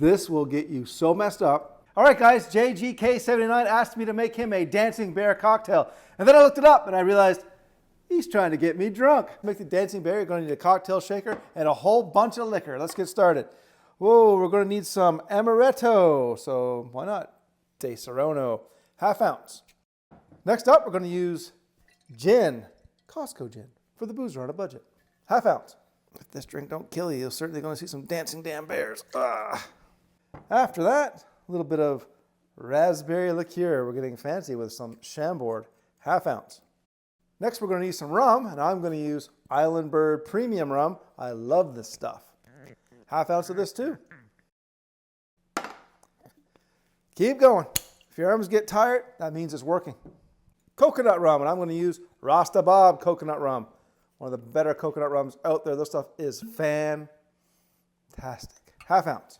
This will get you so messed up. All right, guys, JGK79 asked me to make him a dancing bear cocktail. And then I looked it up and I realized he's trying to get me drunk. To make the dancing bear, you're going to need a cocktail shaker and a whole bunch of liquor. Let's get started. Whoa, we're going to need some amaretto. So why not? De Serrano, ½ ounce. Next up, we're going to use gin, Costco gin, for the boozer on a budget. ½ ounce. If this drink don't kill you, you're certainly going to see some dancing damn bears. After that, a little bit of raspberry liqueur. We're getting fancy with some Chambord, ½ ounce. Next, we're going to need some rum, and I'm going to use Island Bird Premium Rum. I love this stuff. ½ ounce of this too. Keep going. If your arms get tired, that means it's working. Coconut rum, and I'm going to use Rasta Bob coconut rum. One of the better coconut rums out there. This stuff is fantastic. ½ ounce.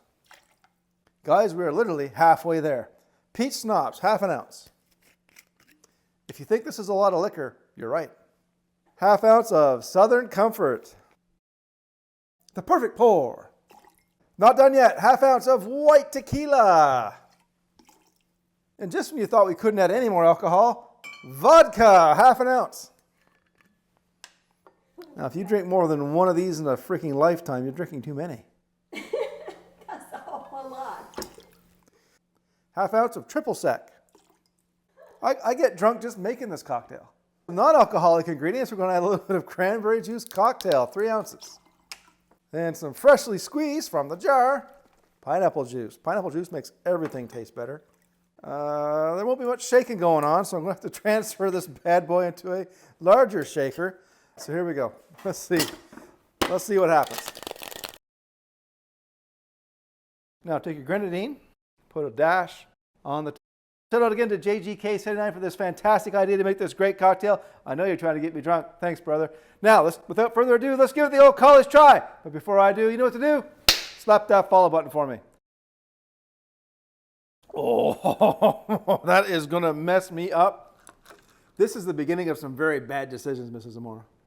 Guys, we are literally halfway there. Peach schnapps, ½ ounce. If you think this is a lot of liquor, you're right. ½ ounce of Southern Comfort. The perfect pour. Not done yet. ½ ounce of white tequila. And just when you thought we couldn't add any more alcohol, vodka, ½ ounce. Now, if you drink more than one of these in a freaking lifetime, you're drinking too many. That's a whole lot. ½ ounce of triple sec. I get drunk just making this cocktail. Non-alcoholic ingredients, we're going to add a little bit of cranberry juice cocktail, 3 ounces. Then some freshly squeezed from the jar, pineapple juice. Pineapple juice makes everything taste better. There won't be much shaking going on, so I'm going to have to transfer this bad boy into a larger shaker. So here we go. Let's see. Let's see what happens. Now take your grenadine, put a dash on the top. Shout out again to JGK79 for this fantastic idea to make this great cocktail. I know you're trying to get me drunk. Thanks, brother. Now, without further ado, let's give it the old college try. But before I do, you know what to do? Slap that follow button for me. Oh, that is going to mess me up. This is the beginning of some very bad decisions, Mrs. Zamora.